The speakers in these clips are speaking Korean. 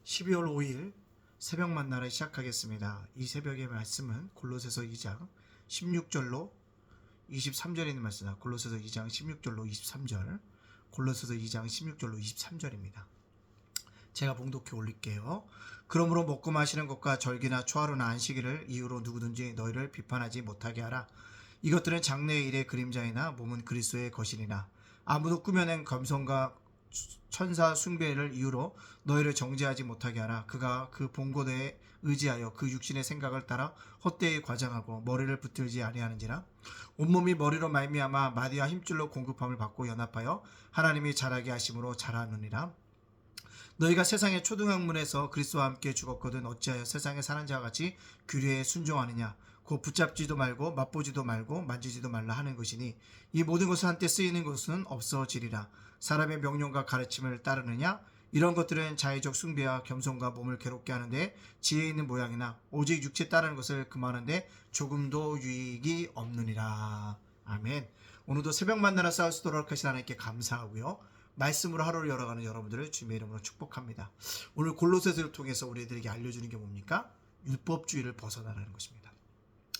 12월 5일 새벽 만나를 시작하겠습니다. 이 새벽의 말씀은 골로새서 2장 16절로 23절에 있는 말씀입니다. 골로새서 2장 16절로 23절, 골로새서 2장 16절로 23절입니다. 제가 봉독해 올릴게요. 그러므로 먹고 마시는 것과 절기나 초하루나 안식일을 이유로 누구든지 너희를 비판하지 못하게 하라. 이것들은 장래의 일의 그림자이나 몸은 그리스도의 것이니라. 아무도 꾸며낸 겸손과 천사 숭배를 이유로 너희를 정죄하지 못하게 하라. 그가 그 본고대에 의지하여 그 육신의 생각을 따라 헛되이 과장하고 머리를 붙들지 아니하는지라. 온몸이 머리로 말미암아 마디와 힘줄로 공급함을 받고 연합하여 하나님이 자라게 하심으로 자라느니라. 너희가 세상의 초등학문에서 그리스도와 함께 죽었거든 어찌하여 세상에 사는 자와 같이 규례에 순종하느냐. 곧 붙잡지도 말고 맛보지도 말고 만지지도 말라 하는 것이니 이 모든 것은 한때 쓰이는 것은 없어지리라. 사람의 명령과 가르침을 따르느냐. 이런 것들은 자의적 숭배와 겸손과 몸을 괴롭게 하는데 지혜 있는 모양이나 오직 육체 따르는 것을 금하는데 조금도 유익이 없느니라. 아멘. 오늘도 새벽 만나러 싸울 수 있도록 하신 하나님께 감사하고요. 말씀으로 하루를 열어가는 여러분들을 주님의 이름으로 축복합니다. 오늘 골로새서를 통해서 우리들에게 알려주는 게 뭡니까? 율법주의를 벗어나라는 것입니다.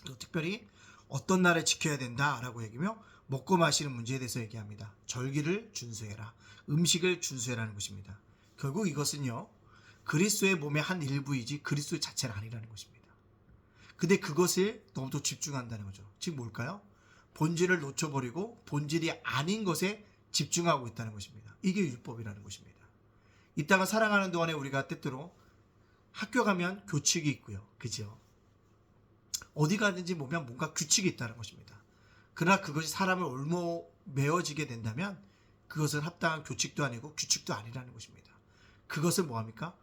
또 특별히 어떤 날을 지켜야 된다라고 얘기하며 먹고 마시는 문제에 대해서 얘기합니다. 절기를 준수해라. 음식을 준수해라는 것입니다. 결국 이것은요, 그리스도의 몸의 한 일부이지 그리스도 자체는 아니라는 것입니다. 근데 그것을 너무 집중한다는 거죠. 즉 뭘까요? 본질을 놓쳐버리고 본질이 아닌 것에 집중하고 있다는 것입니다. 이게 율법이라는 것입니다. 이 땅을 살아가는 동안에 우리가 때때로 학교 가면 교칙이 있고요. 그죠? 어디 가든지 보면 뭔가 규칙이 있다는 것입니다. 그러나 그것이 사람을 올무매어지게 된다면 그것은 합당한 교칙도 아니고 규칙도 아니라는 것입니다. 그것을 뭐합니까?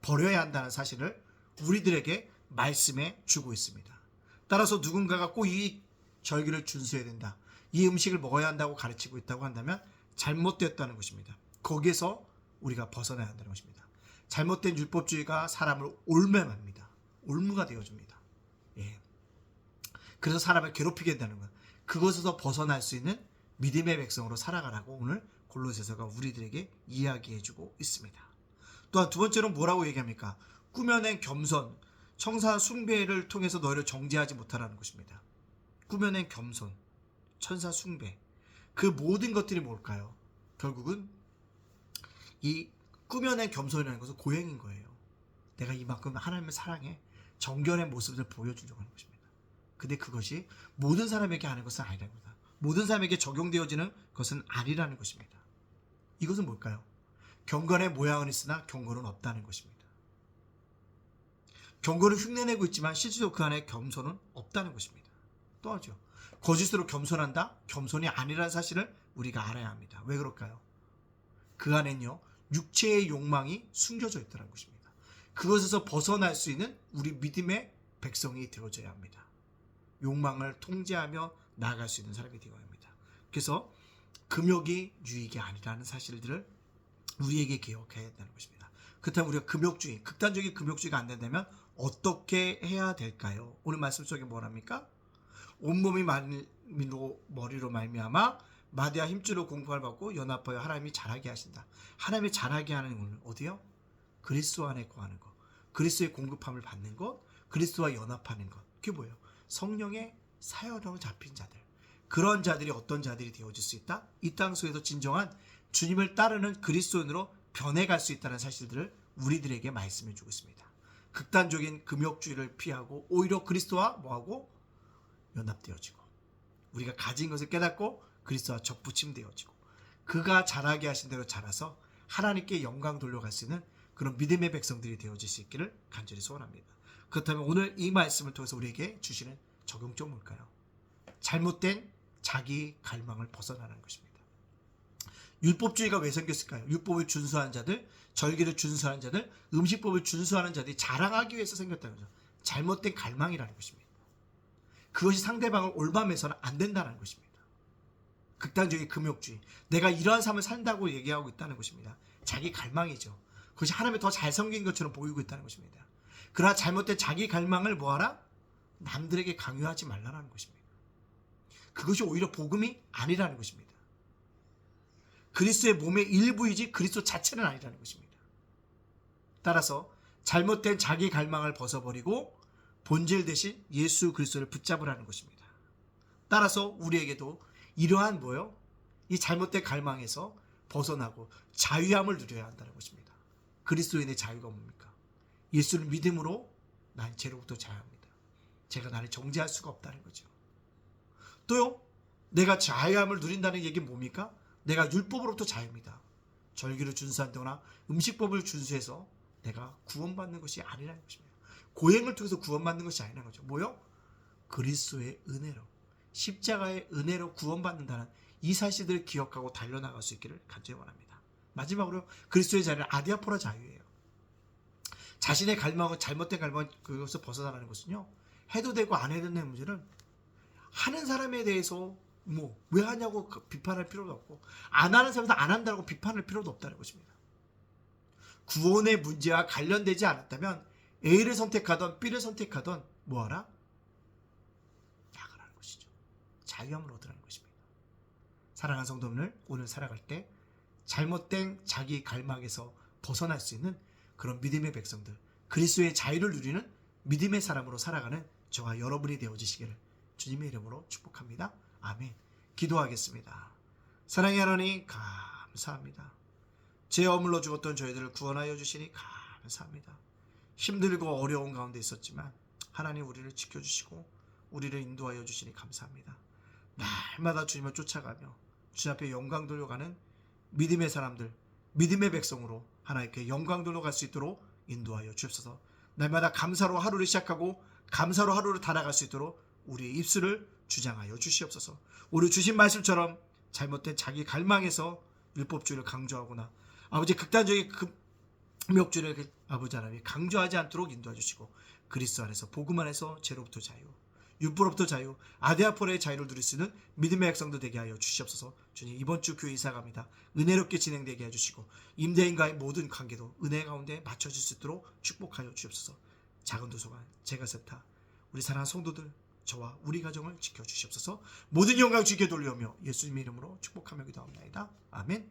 버려야 한다는 사실을 우리들에게 말씀해 주고 있습니다. 따라서 누군가가 꼭 이 절기를 준수해야 된다, 이 음식을 먹어야 한다고 가르치고 있다고 한다면 잘못되었다는 것입니다. 거기에서 우리가 벗어나야 한다는 것입니다. 잘못된 율법주의가 사람을 올매합니다. 올무가 되어줍니다. 예. 그래서 사람을 괴롭히게 된다는 것. 그것에서 벗어날 수 있는 믿음의 백성으로 살아가라고 오늘 골로새서가 우리들에게 이야기해주고 있습니다. 또한 두 번째로 뭐라고 얘기합니까? 꾸며낸 겸손, 천사 숭배를 통해서 너희를 정죄하지 못하라는 것입니다. 꾸며낸 겸손, 천사 숭배, 그 모든 것들이 뭘까요? 결국은 이 꾸며낸 겸손이라는 것은 고행인 거예요. 내가 이만큼 하나님을 사랑해, 정결의 모습을 보여주려고 하는 것입니다. 근데 그것이 모든 사람에게 하는 것은 아니라는 겁니다. 모든 사람에게 적용되어지는 것은 아니라는 것입니다. 이것은 뭘까요? 경건의 모양은 있으나 경건은 없다는 것입니다. 경건을 흉내내고 있지만 실제로 그 안에 겸손은 없다는 것입니다. 또 하죠. 거짓으로 겸손한다? 겸손이 아니라는 사실을 우리가 알아야 합니다. 왜 그럴까요? 그 안엔요, 육체의 욕망이 숨겨져 있다는 것입니다. 그것에서 벗어날 수 있는 우리 믿음의 백성이 되어져야 합니다. 욕망을 통제하며 나아갈 수 있는 사람이 되어야 합니다. 그래서 금욕이 유익이 아니라는 사실들을 우리에게 기억해야 한다는 것입니다. 그렇다면 우리가 금욕주의, 극단적인 금욕주의가 안 된다면 어떻게 해야 될까요? 오늘 말씀 속에 뭐랍니까? 온몸이 머리로 말미암아 마디와 힘줄로 공부를 받고 연합하여 하나님이 자라게 하신다. 하나님이 자라게 하는 것은 어디요? 그리스도 안에 거하는 것, 그리스도의 공급함을 받는 것, 그리스도와 연합하는 것. 그게 뭐예요? 성령의 사역으로 잡힌 자들, 그런 자들이 어떤 자들이 되어질 수 있다? 이 땅 속에서 진정한 주님을 따르는 그리스도인으로 변해갈 수 있다는 사실들을 우리들에게 말씀해 주고 있습니다. 극단적인 금욕주의를 피하고 오히려 그리스도와 뭐하고? 연합되어지고 우리가 가진 것을 깨닫고 그리스도와 접붙임되어지고 그가 자라게 하신 대로 자라서 하나님께 영광 돌려갈 수 있는 그런 믿음의 백성들이 되어질 수 있기를 간절히 소원합니다. 그렇다면 오늘 이 말씀을 통해서 우리에게 주시는 적용점 뭘까요? 잘못된 자기 갈망을 벗어나는 것입니다. 율법주의가 왜 생겼을까요? 율법을 준수하는 자들, 절기를 준수하는 자들, 음식법을 준수하는 자들이 자랑하기 위해서 생겼다는 거죠. 잘못된 갈망이라는 것입니다. 그것이 상대방을 올밤해서는 안 된다는 것입니다. 극단적인 금욕주의, 내가 이러한 삶을 산다고 얘기하고 있다는 것입니다. 자기 갈망이죠. 그것이 하나님을 더 잘 섬긴 것처럼 보이고 있다는 것입니다. 그러나 잘못된 자기 갈망을 뭐하라? 남들에게 강요하지 말라는 것입니다. 그것이 오히려 복음이 아니라는 것입니다. 그리스도의 몸의 일부이지 그리스도 자체는 아니라는 것입니다. 따라서 잘못된 자기 갈망을 벗어버리고 본질 대신 예수 그리스도를 붙잡으라는 것입니다. 따라서 우리에게도 이러한 뭐요? 이 잘못된 갈망에서 벗어나고 자유함을 누려야 한다는 것입니다. 그리스도인의 자유가 뭡니까? 예수를 믿음으로 난 죄로부터 자유합니다. 제가 나를 정죄할 수가 없다는 거죠. 또요, 내가 자유함을 누린다는 얘기는 뭡니까? 내가 율법으로부터 자유입니다. 절기를 준수한다거나 음식법을 준수해서 내가 구원받는 것이 아니라는 것입니다. 고행을 통해서 구원받는 것이 아니라는 거죠. 뭐요? 그리스도의 은혜로, 십자가의 은혜로 구원받는다는 이 사실들을 기억하고 달려나갈 수 있기를 간절히 원합니다. 마지막으로 그리스도의 자유는 아디아포라 자유예요. 자신의 갈망은, 잘못된 갈망은 그것을 벗어나라는 것은요, 해도 되고 안 해도 되는 문제는 하는 사람에 대해서 왜 하냐고 비판할 필요도 없고, 안 하는 사람도 안 한다고 비판할 필요도 없다는 것입니다. 구원의 문제와 관련되지 않았다면 A를 선택하던 B를 선택하던 뭐하라? 나가라는 것이죠. 자유함을 얻으라는 것입니다. 사랑하는 성도들, 오늘 살아갈 때 잘못된 자기 갈망에서 벗어날 수 있는 그런 믿음의 백성들, 그리스도의 자유를 누리는 믿음의 사람으로 살아가는 저와 여러분이 되어주시기를 주님의 이름으로 축복합니다. 아멘. 기도하겠습니다. 사랑의 하나님, 감사합니다. 죄 어물러 죽었던 저희들을 구원하여 주시니 감사합니다. 힘들고 어려운 가운데 있었지만 하나님 우리를 지켜주시고 우리를 인도하여 주시니 감사합니다. 날마다 주님을 쫓아가며 주님 앞에 영광 돌려가는 믿음의 사람들, 믿음의 백성으로 하나님께 영광 돌려갈 수 있도록 인도하여 주옵소서. 날마다 감사로 하루를 시작하고 감사로 하루를 달아갈 수 있도록 우리의 입술을 주장하여 주시옵소서. 오늘 주신 말씀처럼 잘못된 자기 갈망에서 율법주의를 강조하거나 아버지 극단적인 금욕주의를 아버지 하나님 강조하지 않도록 인도해 주시고 그리스도 안에서 복음 안에서 죄로부터 자유, 율법으로부터 자유, 아디아포라의 자유를 누릴 수 있는 믿음의 백성도 되게 하여 주시옵소서. 주님, 이번 주 교회 이사 갑니다. 은혜롭게 진행되게 해주시고 임대인과의 모든 관계도 은혜 가운데 맞춰질 수 있도록 축복하여 주옵소서. 작은 도서관, 제가센터, 우리 사랑하는 성도들, 저와 우리 가정을 지켜주시옵소서. 모든 영광 주께 돌려오며 예수님의 이름으로 축복하며 기도합니다. 아멘.